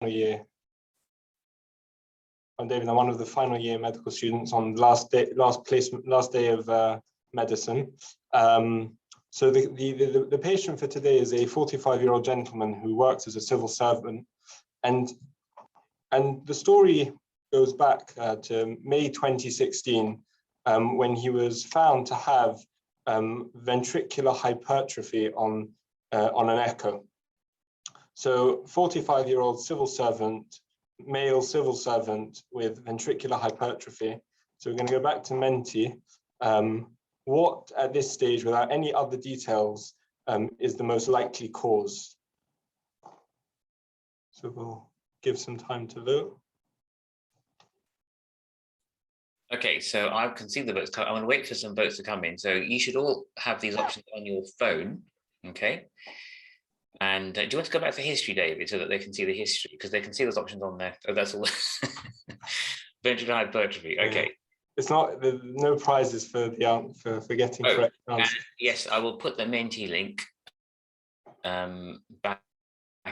year. I'm David. I'm one of the final year medical students on last day of medicine. So the patient for today is a 45-year-old gentleman who works as a civil servant, and the story goes back to May 2016, when he was found to have ventricular hypertrophy on an echo. So 45-year-old civil servant, male civil servant with ventricular hypertrophy. So we're going to go back to Menti. What at this stage, without any other details, is the most likely cause? So we'll give some time to vote. Okay, so I can see the votes. I'm going to wait for some votes to come in. So you should all have these options on your phone, okay? And do you want to go back to history, David, so that they can see the history? Because they can see those options on there. Oh, that's all. Ventricular hypertrophy. Okay. It's not no prizes for the getting correct answers. Yes, I will put the Menti link back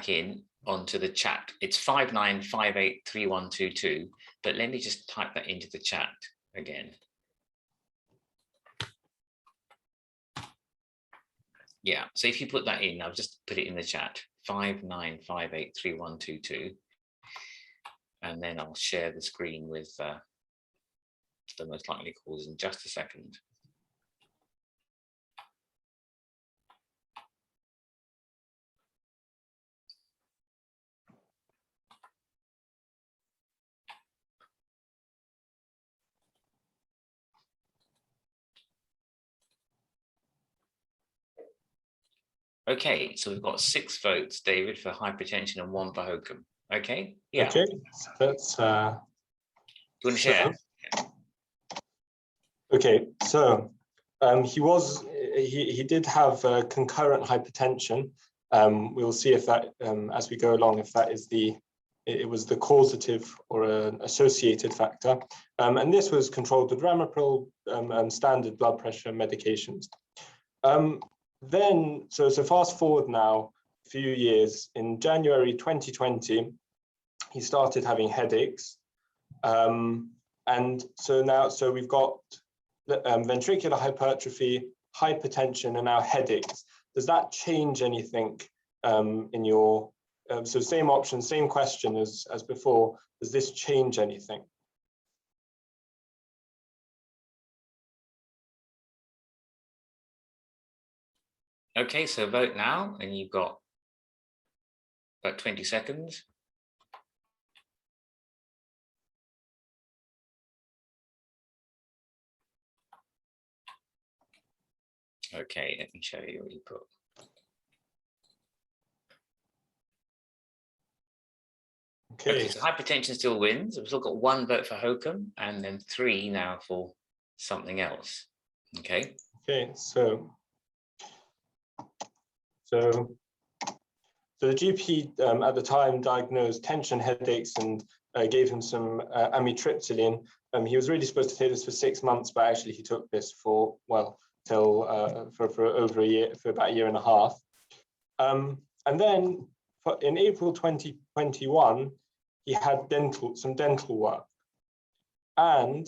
in onto the chat. It's 59583122. But let me just type that into the chat again. Yeah, so if you put that in, I'll just put it in the chat, 59583122, and then I'll share the screen with the most likely cause in just a second. Okay, so we've got 6 votes, David, for hypertension and 1 for hokum. Okay, yeah. Okay, that's. Do you want to share? Okay, so he did have concurrent hypertension. We'll see if that, as we go along, if that is it was the causative or an associated factor. And this was controlled with ramipril and standard blood pressure medications. Then, so fast forward now a few years, in January 2020, he started having headaches. And so we've got ventricular hypertrophy, hypertension, and now headaches. Does that change anything in your, so same option, same question as before, does this change anything? Okay, so vote now, and you've got about 20 seconds. Okay, let me show you what you put. Okay, so hypertension still wins. We've still got 1 vote for hokum, and then 3 now for something else. Okay. Okay, so the GP at the time diagnosed tension, headaches, and gave him some amitriptyline. He was really supposed to take this for 6 months, but actually he took this for, well, till for over a year, for about a year and a half. And then in April 2021, he had some dental work. And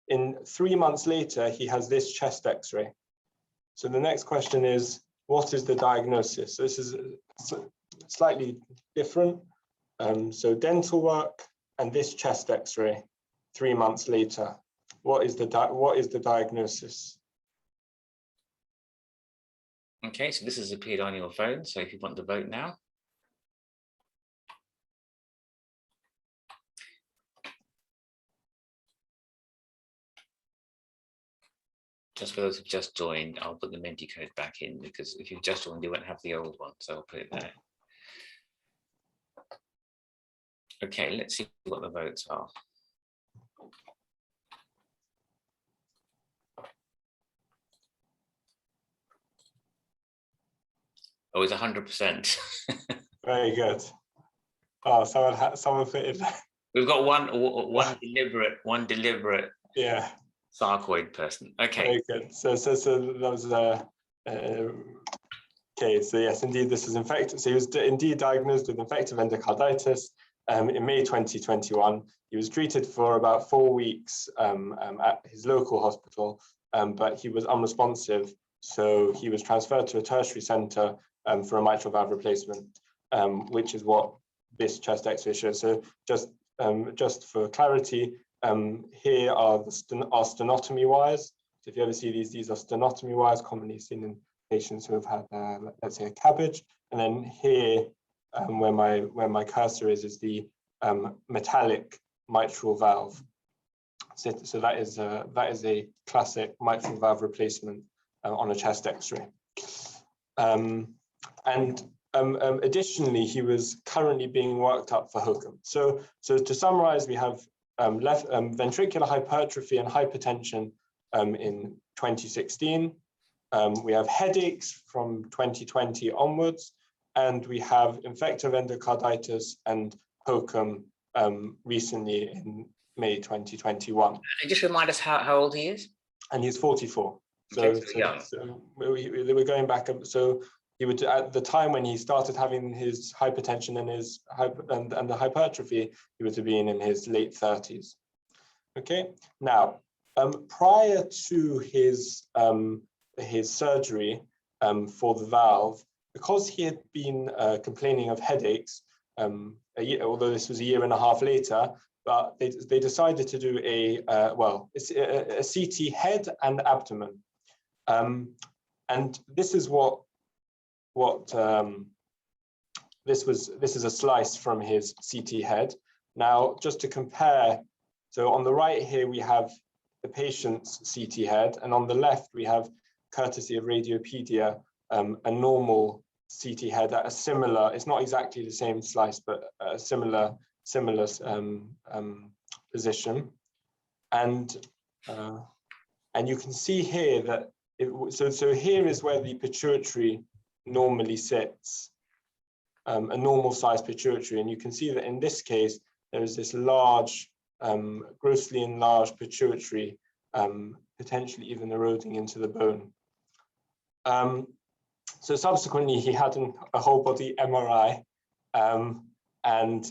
in 3 months later, he has this chest X-ray. So the next question is, what is the diagnosis? So this is slightly different. So dental work and this chest X-ray 3 months later. What is the diagnosis? Okay, so this has appeared on your phone. So if you want to vote now. Just for those who've just joined, I'll put the Menti code back in, because if you've just joined, you won't have the old one. So I'll put it there. Okay, let's see what the votes are. Oh, it's 100%. Very good. Oh, someone fitted. We've got one deliberate. Yeah. Sarcoid person. Okay. Very good. So that was Okay, so yes, indeed, this is infective. So he was indeed diagnosed with infective endocarditis in May 2021. He was treated for about 4 weeks at his local hospital, but he was unresponsive. So he was transferred to a tertiary centre for a mitral valve replacement, which is what this chest X-ray shows. So just for clarity, here are our sternotomy wires. So if you ever see these are sternotomy wires commonly seen in patients who have had, let's say, a cabbage. And then here, where my cursor is the metallic mitral valve. So that is a classic mitral valve replacement on a chest X-ray. Additionally, he was currently being worked up for HOCM. So to summarize, we have left ventricular hypertrophy and hypertension in 2016. We have headaches from 2020 onwards, and we have infective endocarditis and HOCM recently in May 2021. And just remind us how old he is. And he's 44. Okay, so young. They were going back. So he would, at the time when he started having his hypertension and and the hypertrophy, he would have been in his late 30s. Okay. Now, prior to his surgery for the valve, because he had been complaining of headaches, although this was a year and a half later, but they decided to do a CT head and abdomen, and this is this is a slice from his CT head. Now, just to compare, so on the right here we have the patient's CT head, and on the left we have, courtesy of Radiopedia, a normal CT head at a similar, it's not exactly the same slice, but a similar position. And you can see here that, so here is where the pituitary normally sits, a normal size pituitary. And you can see that in this case, there is this large, grossly enlarged pituitary, potentially even eroding into the bone. So subsequently, he had a whole body MRI, and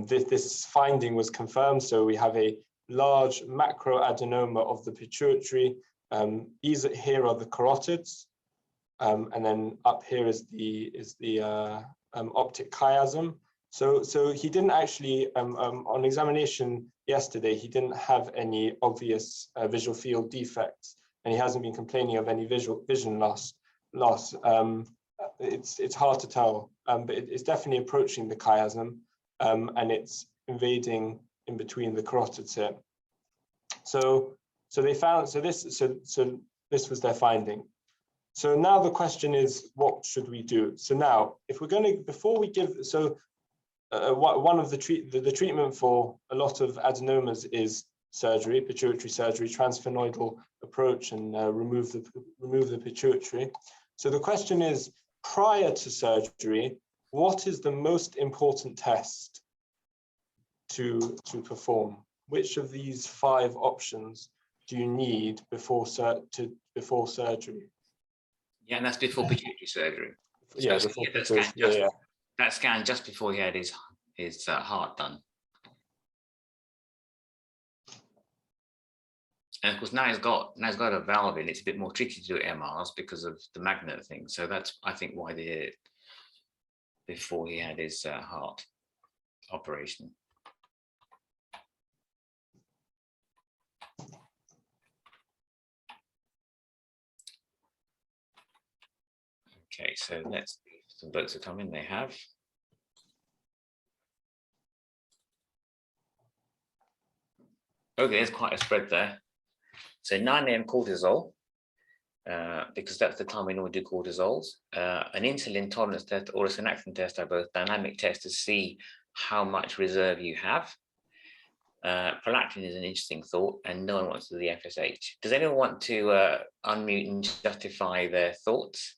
this finding was confirmed. So we have a large macroadenoma of the pituitary. These here are the carotids, and then up here is the optic chiasm. So he didn't actually, on examination yesterday, he didn't have any obvious visual field defects, and he hasn't been complaining of any vision loss. It's hard to tell, but it's definitely approaching the chiasm, and it's invading in between the carotids here. So they found, so this was their finding. So now the question is, what should we do? So now, if we're going to, before we give, one of the treatment for a lot of adenomas is surgery, pituitary surgery, transsphenoidal approach, and remove the pituitary. So the question is, prior to surgery, what is the most important test to perform? Which of these 5 options do you need before surgery? Yeah, and that's before pituitary surgery. Yeah, so before that scan just before he had his heart done. And of course, now he's got a valve in. It's a bit more tricky to do MRs because of the magnet thing. So that's, I think, why they did it before he had his heart operation. Okay, so let's see if some votes are coming. They have. Okay, there's quite a spread there. So 9 AM cortisol, because that's the time we normally do cortisols. An insulin tolerance test or a synaptin test are both dynamic tests to see how much reserve you have. Prolactin is an interesting thought, and no one wants to do the FSH. Does anyone want to unmute and justify their thoughts?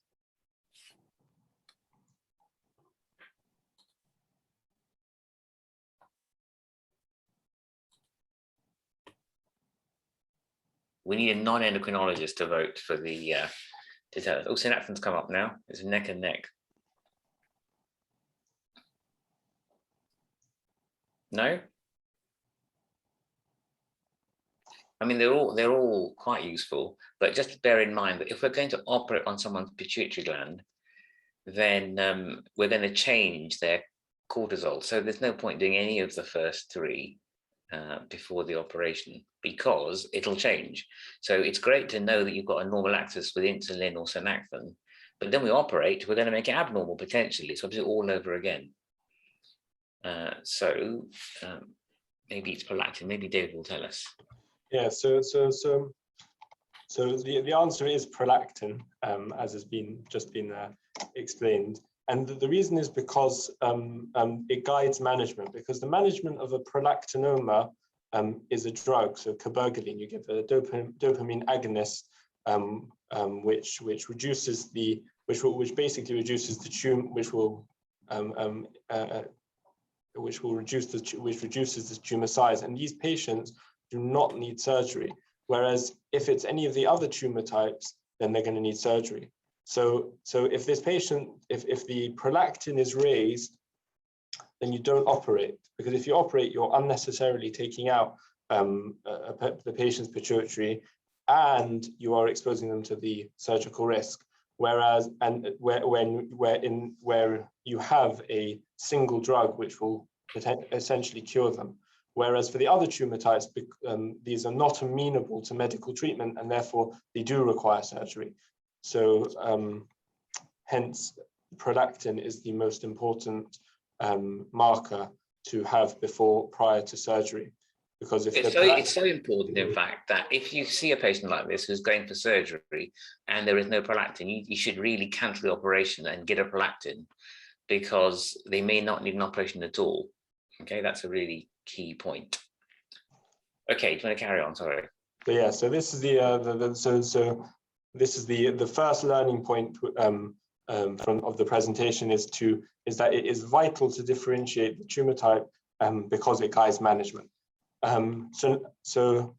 We need a non-endocrinologist to vote for the to tell us. Oh, synapton's come up now. It's neck and neck. No? I mean, they're all quite useful, but just bear in mind that if we're going to operate on someone's pituitary gland, then we're going to change their cortisol. So there's no point doing any of the first three before the operation, because it'll change. So it's great to know that you've got a normal axis with insulin or synapton, but then we operate, we're going to make it abnormal potentially. So I'll do it all over again. Maybe it's prolactin. Maybe David will tell us. Yeah, so the answer is prolactin, as has just been explained. And the reason is because it guides management, because the management of a prolactinoma is a drug, so cabergoline. You give a dopamine agonist, which reduces which basically reduces the tumor, which reduces the tumor size. And these patients do not need surgery. Whereas if it's any of the other tumor types, then they're going to need surgery. So if this patient, if the prolactin is raised, then you don't operate, because if you operate, you're unnecessarily taking out the patient's pituitary, and you are exposing them to the surgical risk. Whereas, where you have a single drug which will essentially cure them. Whereas for the other tumor types, these are not amenable to medical treatment, and therefore they do require surgery. So hence, prolactin is the most important marker to have prior to surgery. Because if it's so important, in fact, that if you see a patient like this who's going for surgery and there is no prolactin, you should really cancel the operation and get a prolactin, because they may not need an operation at all. Okay, that's a really key point. Okay, do you want to carry on? Sorry. So yeah, so this is the first learning point of the presentation is that it is vital to differentiate the tumor type because it guides management. So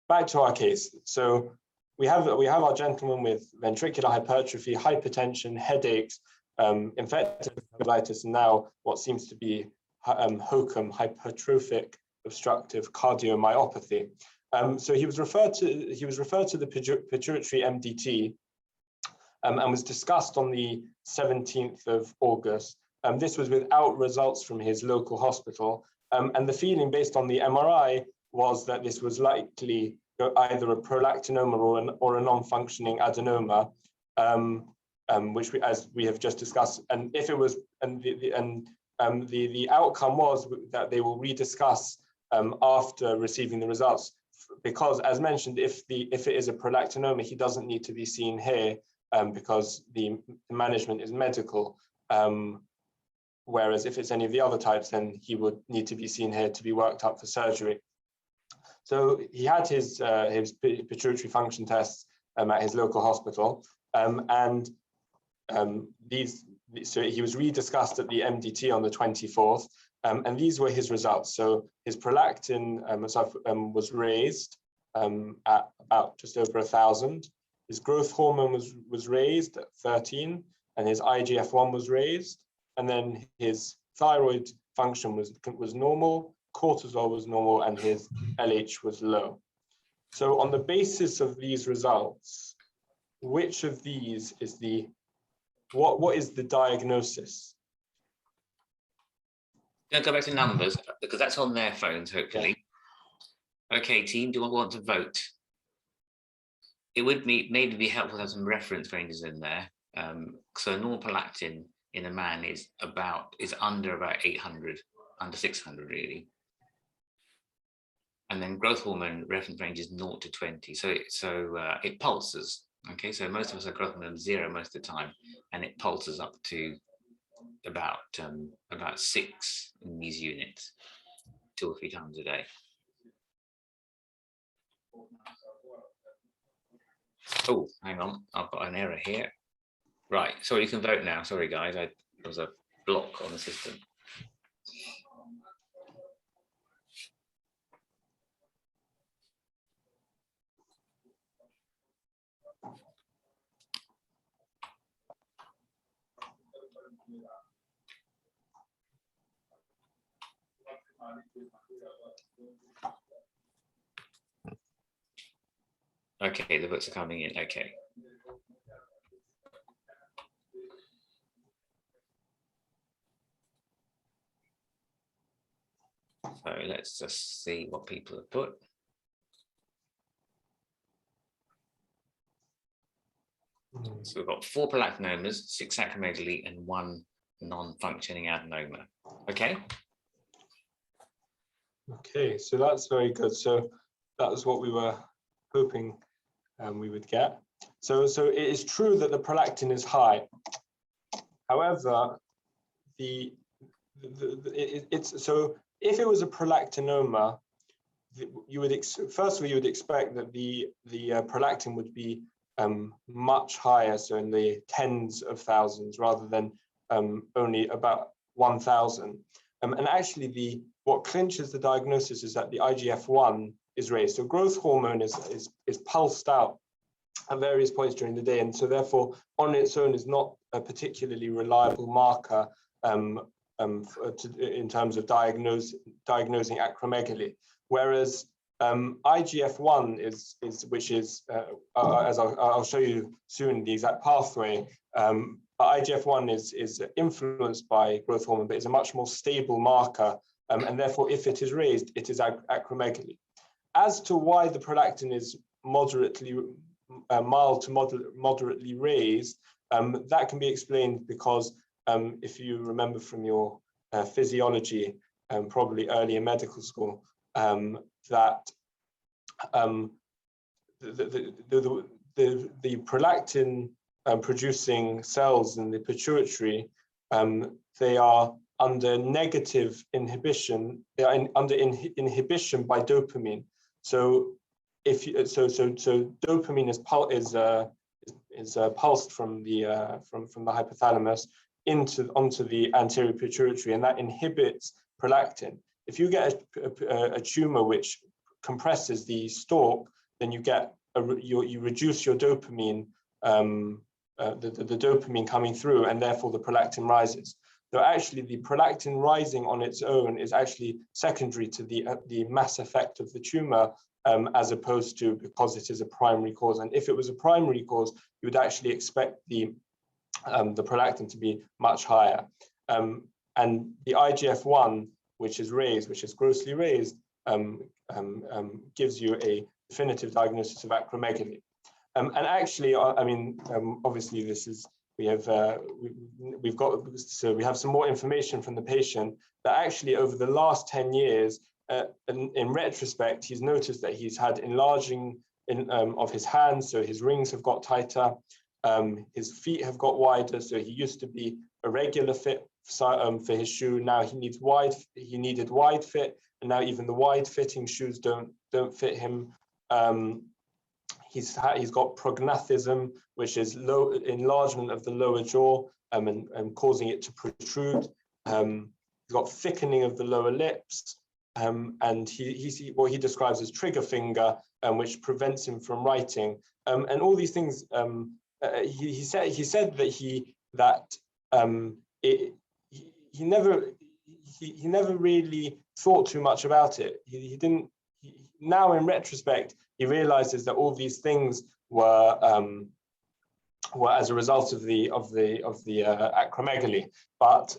back to our case. So we have our gentleman with ventricular hypertrophy, hypertension, headaches, infective endocarditis, and now what seems to be HOCM, hypertrophic obstructive cardiomyopathy. So he was referred to the pituitary MDT and was discussed on the 17th of August. This was without results from his local hospital. And the feeling based on the MRI was that this was likely either a prolactinoma or a non-functioning adenoma, which as we have just discussed. And if it was, the outcome was that they will rediscuss after receiving the results, because as mentioned, if it is a prolactinoma, he doesn't need to be seen here because the management is medical. Whereas if it's any of the other types, then he would need to be seen here to be worked up for surgery. So he had his pituitary function tests at his local hospital, so he was rediscussed at the MDT on the 24th, and these were his results. So his prolactin was raised at about just over 1,000. His growth hormone was raised at 13, and his IGF-1 was raised. And then his thyroid function was normal, cortisol was normal, and his LH was low. So on the basis of these results, which of these is what is the diagnosis? Don't go back to numbers, because that's on their phones, hopefully. Yeah. Okay, team, do you want to vote? It would maybe be helpful to have some reference ranges in there. So normal prolactin in a man is under about 800, under 600 really. And then growth hormone reference range is 0 to 20. So it pulses. Okay, so most of us are growth hormone 0 most of the time, and it pulses up to about 6 in these units, 2 or 3 times a day. Oh, hang on, I've got an error here. Right, sorry, you can vote now. Sorry, guys, there was a block on the system. Okay, the books are coming in. Okay. So let's just see what people have put. So we've got 4 prolactinomas, 6 acromegaly, and 1 non-functioning adenoma. Okay. Okay, so that's very good. So that was what we were hoping we would get. So it is true that the prolactin is high. However, so if it was a prolactinoma, you would first of all you would expect that the prolactin would be much higher, so in the tens of thousands rather than only about 1,000. And actually, what clinches the diagnosis is that the IGF-1 is raised. So growth hormone is pulsed out at various points during the day, and so therefore on its own is not a particularly reliable marker in terms of diagnosing acromegaly. Whereas IGF-1 is which is as I'll show you soon the exact pathway. IGF-1 is influenced by growth hormone, but is a much more stable marker, and therefore, if it is raised, it is acromegaly. As to why the prolactin is moderately mild to moderately raised, that can be explained because if you remember from your physiology, probably early in medical school, that the prolactin producing cells in the pituitary, they are under negative inhibition. They are under inhibition by dopamine. So if you, so dopamine is pulsed from the hypothalamus onto the anterior pituitary, and that inhibits prolactin. If you get a tumor which compresses the stalk, then you reduce your dopamine, the dopamine coming through, and therefore the prolactin rises. So actually, the prolactin rising on its own is actually secondary to the mass effect of the tumor, as opposed to because it is a primary cause. And if it was a primary cause, you would actually expect the prolactin to be much higher. And the IGF-1, which is grossly raised, gives you a definitive diagnosis of acromegaly. And actually, I mean, obviously, we have some more information from the patient that actually over the last 10 years, in retrospect, he's noticed that he's had enlarging of his hands, so his rings have got tighter, his feet have got wider, so he used to be a regular fit for his shoe. Now he needed wide fit, and now even the wide fitting shoes don't fit him. He's got prognathism, which is low enlargement of the lower jaw, and causing it to protrude. He's got thickening of the lower lips, and what he describes as trigger finger, which prevents him from writing. And all these things, he said that he never really thought too much about it. Now in retrospect, he realizes that all these things were as a result of the acromegaly. But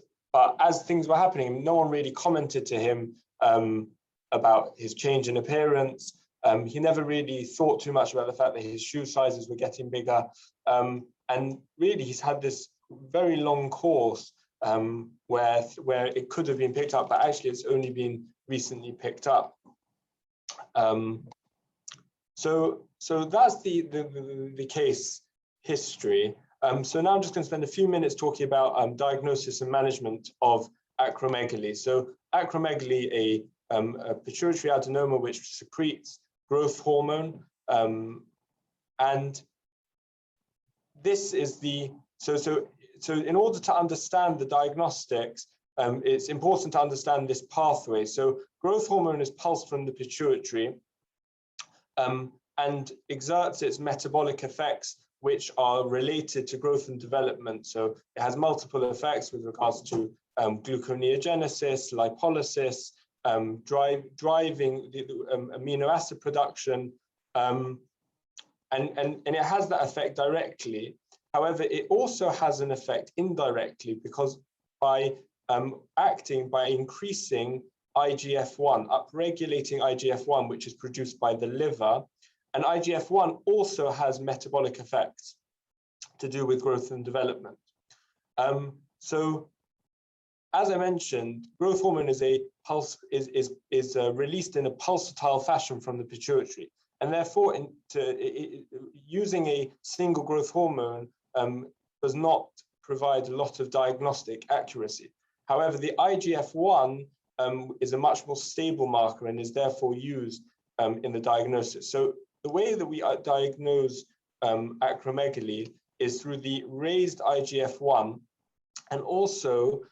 as things were happening, no one really commented to him about his change in appearance. He never really thought too much about the fact that his shoe sizes were getting bigger. And really, he's had this very long course where it could have been picked up, but actually it's only been recently picked up. So that's the case history. So now I'm just going to spend a few minutes talking about diagnosis and management of acromegaly. So acromegaly, a pituitary adenoma which secretes growth hormone, and this is so in order to understand the diagnostics, it's important to understand this pathway. So growth hormone is pulsed from the pituitary and exerts its metabolic effects, which are related to growth and development. So it has multiple effects with regards to gluconeogenesis, lipolysis, driving the amino acid production, and it has that effect directly. However, it also has an effect indirectly, because by acting by increasing IGF-1, upregulating IGF-1, which is produced by the liver, and IGF-1 also has metabolic effects to do with growth and development. So, as I mentioned, growth hormone is released in a pulsatile fashion from the pituitary, and therefore, using a single growth hormone does not provide a lot of diagnostic accuracy. However, the IGF-1 is a much more stable marker and is therefore used in the diagnosis. So the way that we diagnose acromegaly is through the raised IGF-1, and also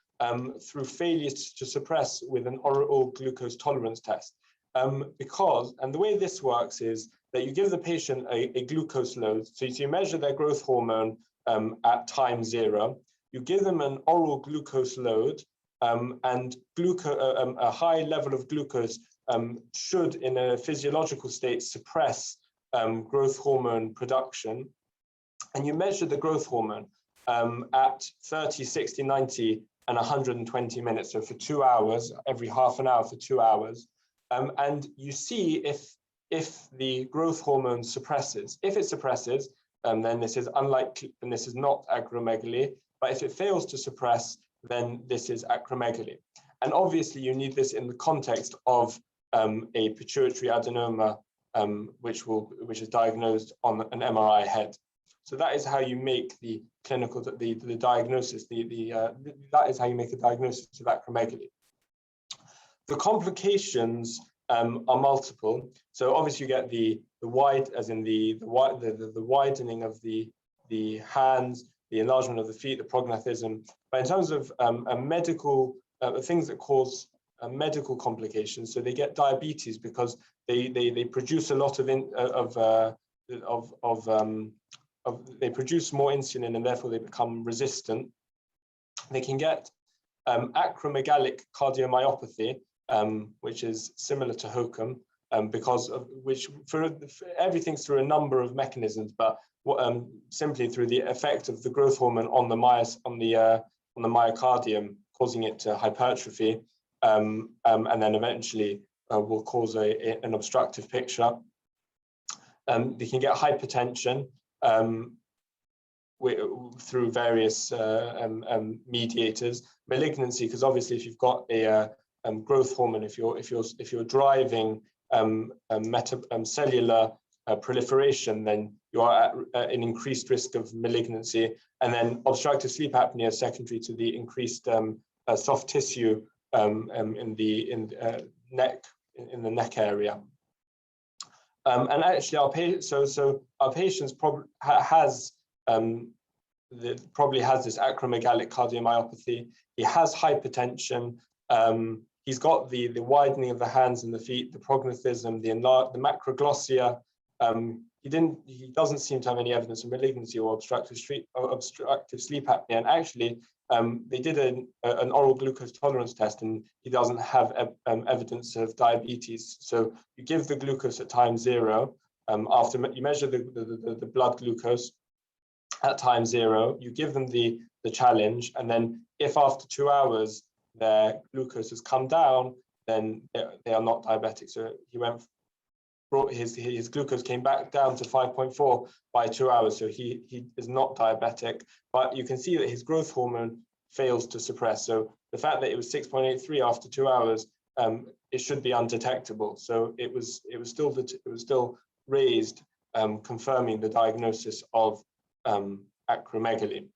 through failure to suppress with an oral glucose tolerance test. And the way this works is that you give the patient a glucose load. So you measure their growth hormone at time 0. You give them an oral glucose load, and a high level of glucose should, in a physiological state, suppress growth hormone production. And you measure the growth hormone at 30, 60, 90, and 120 minutes. So for 2 hours, every half an hour for 2 hours. And you see if the growth hormone suppresses. If it suppresses, then this is unlikely, and this is not acromegaly. But if it fails to suppress, then this is acromegaly. And obviously, you need this in the context of a pituitary adenoma, which is diagnosed on an MRI head. So that is how you make the clinical, the diagnosis. That is how you make a diagnosis of acromegaly. The complications are multiple. So obviously, you get the widening of the hands, the enlargement of the feet, the prognathism. But in terms of medical things that cause medical complications, so they get diabetes because they produce a lot they produce more insulin, and therefore they become resistant. They can get acromegalic cardiomyopathy, which is similar to HOCM, because of which for everything's through a number of mechanisms, but simply through the effect of the growth hormone on the myocardium, causing it to hypertrophy, and then eventually will cause an obstructive picture. They can get hypertension through various mediators. Malignancy, because obviously if you've got a growth hormone, if you're driving cellular proliferation, then you are at an increased risk of malignancy. And then obstructive sleep apnea is secondary to the increased soft tissue in the neck area. And actually, our patients probably has this acromegalic cardiomyopathy. He has hypertension. He's got the widening of the hands and the feet, the prognathism, the macroglossia. He doesn't seem to have any evidence of malignancy or obstructive sleep apnea. And actually, they did an oral glucose tolerance test, and he doesn't have evidence of diabetes. So you give the glucose at time 0. After you measure the blood glucose at time 0, you give them the challenge, and then if after 2 hours their glucose has come down, then they are not diabetic. So he brought his glucose came back down to 5.4 by 2 hours. So he is not diabetic, but you can see that his growth hormone fails to suppress. So the fact that it was 6.83 after 2 hours, it should be undetectable. So it was still raised, confirming the diagnosis of acromegaly.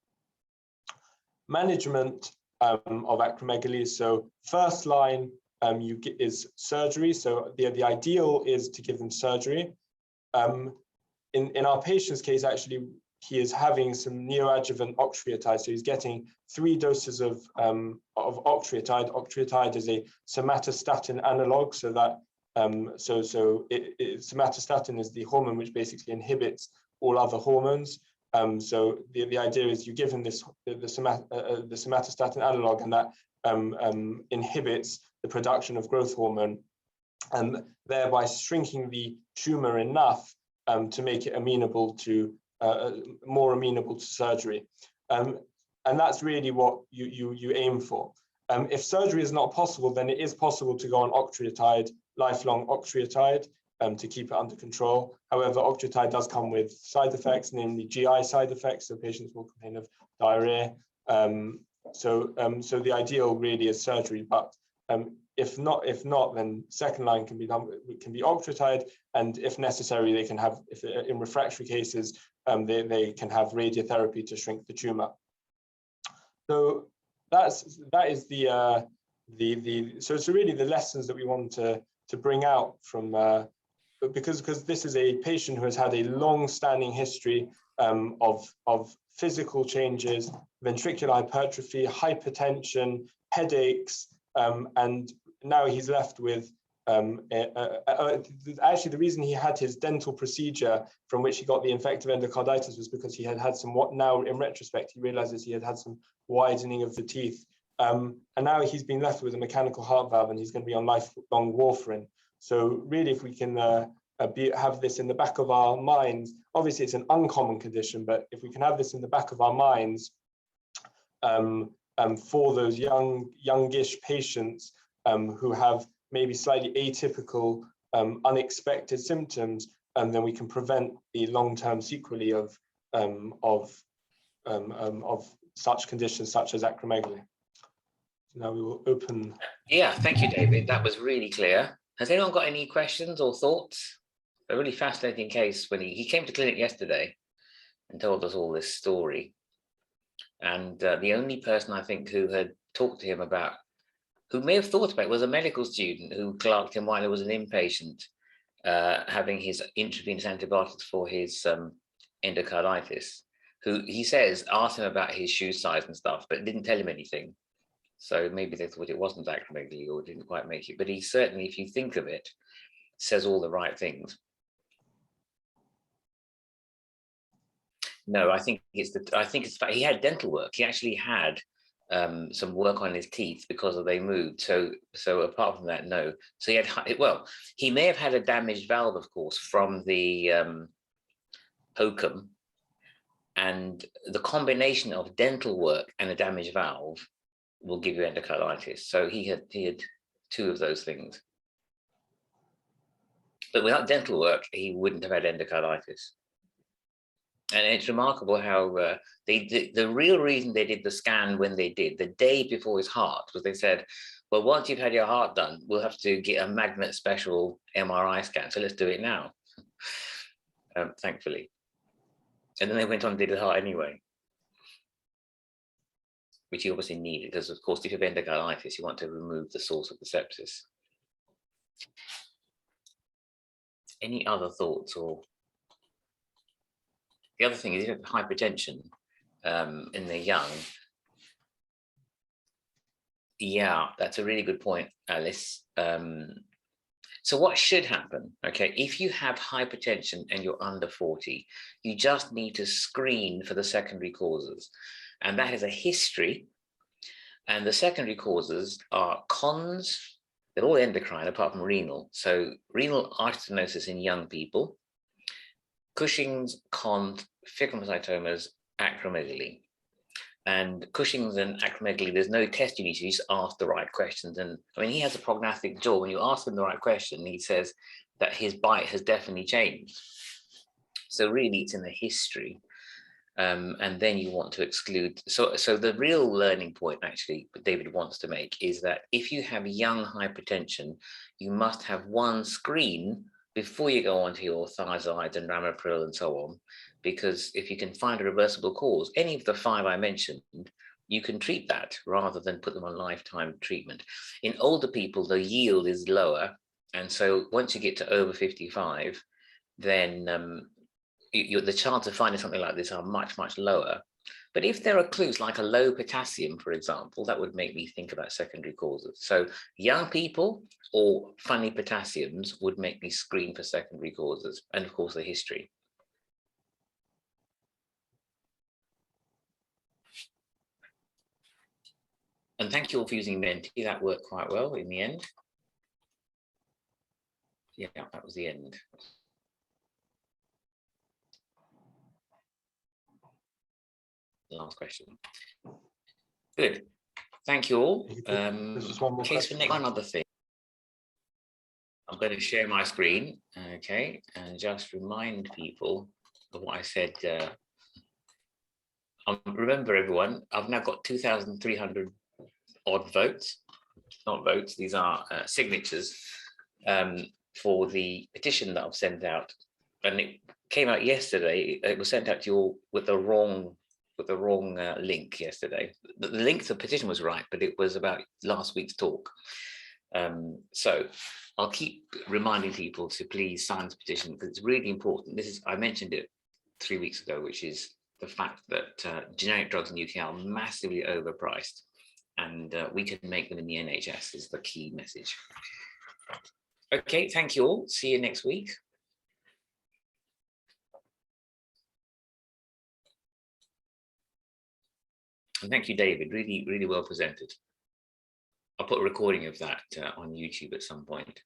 Management of acromegaly. So first line is surgery. So the ideal is to give them surgery. In our patient's case, actually, he is having some neoadjuvant octreotide. So he's getting 3 doses of octreotide. Octreotide is a somatostatin analog. So that somatostatin is the hormone which basically inhibits all other hormones. So the idea is you give him the somatostatin analog, and that inhibits the production of growth hormone, thereby shrinking the tumour enough to make it amenable to more amenable to surgery. And that's really what you aim for. If surgery is not possible, then it is possible to go on octreotide, lifelong octreotide, to keep it under control. However, octreotide does come with side effects, namely GI side effects, so patients will complain of diarrhea. So the ideal really is surgery, but if not, then second line can be done. It can be octreotide, and if necessary, they can have, if in refractory cases, they can have radiotherapy to shrink the tumor. So that is so it's really the lessons that we want to bring out from because this is a patient who has had a long-standing history of physical changes, ventricular hypertrophy, hypertension, headaches, and now he's left with actually the reason he had his dental procedure from which he got the infective endocarditis was because he had had some, what now in retrospect he realizes he had had some widening of the teeth, and now he's been left with a mechanical heart valve and he's going to be on lifelong warfarin. So really, if we can have this in the back of our minds, obviously it's an uncommon condition, but if we can have this in the back of our minds for those youngish patients who have maybe slightly atypical, unexpected symptoms, then we can prevent the long-term sequelae of such conditions such as acromegaly. Now we will open. Yeah, thank you, David. That was really clear. Has anyone got any questions or thoughts? A really fascinating case when he came to clinic yesterday and told us all this story. And the only person I think who had talked to him about, who may have thought about it, was a medical student who clerked him while he was an inpatient, having his intravenous antibiotics for his endocarditis, who he says asked him about his shoe size and stuff, but didn't tell him anything. So maybe they thought it wasn't acromegaly or didn't quite make it. But he certainly, if you think of it, says all the right things. No, I think it's he had dental work. He actually had some work on his teeth because they moved. So apart from that, no. So he had, well, he may have had a damaged valve, of course, from the hokum, and the combination of dental work and a damaged valve will give you endocarditis. So he had two of those things. But without dental work, he wouldn't have had endocarditis. And it's remarkable how the real reason they did the scan when they did, the day before his heart, was they said, well, once you've had your heart done, we'll have to get a magnet special MRI scan. So let's do it now, thankfully. And then they went on and did the heart anyway, which you obviously need, because of course, if you have endocarditis, you want to remove the source of the sepsis. Any other thoughts? Or the other thing is, if you have hypertension in the young, yeah, that's a really good point, Alice. So what should happen, okay, if you have hypertension and you're under 40, you just need to screen for the secondary causes. And that is a history. And the secondary causes are cons, they're all endocrine apart from renal. So renal artery stenosis in young people, Cushing's, cons, phagocytomas, acromegaly. And Cushing's and acromegaly, there's no test you need to, you just ask the right questions. And I mean, he has a prognostic jaw. When you ask him the right question, he says that his bite has definitely changed. So really it's in the history. And then you want to exclude. So the real learning point actually David wants to make is that if you have young hypertension, you must have one screen before you go on to your thiazides and ramipril and so on, because if you can find a reversible cause, any of the 5 I mentioned, you can treat that rather than put them on lifetime treatment. In older people, the yield is lower. And so once you get to over 55, then the chance of finding something like this are much, much lower. But if there are clues like a low potassium, for example, that would make me think about secondary causes. So young people or funny potassiums would make me screen for secondary causes, and of course the history. And thank you all for using Menti. That worked quite well in the end. Yeah, that was the end. Last question. Good. Thank you all. There's just one more question. One other thing. I'm going to share my screen, okay, and just remind people of what I said. Remember, everyone, I've now got 2,300 odd votes. Not votes, these are signatures for the petition that I've sent out. And it came out yesterday. It was sent out to you all with the wrong link yesterday. The link to the petition was right, but it was about last week's talk. So I'll keep reminding people to please sign the petition, because it's really important. I mentioned it 3 weeks ago, which is the fact that generic drugs in the UK are massively overpriced, and we can make them in the NHS is the key message. Okay, thank you all. See you next week. And thank you, David. Really, really well presented. I'll put a recording of that on YouTube at some point.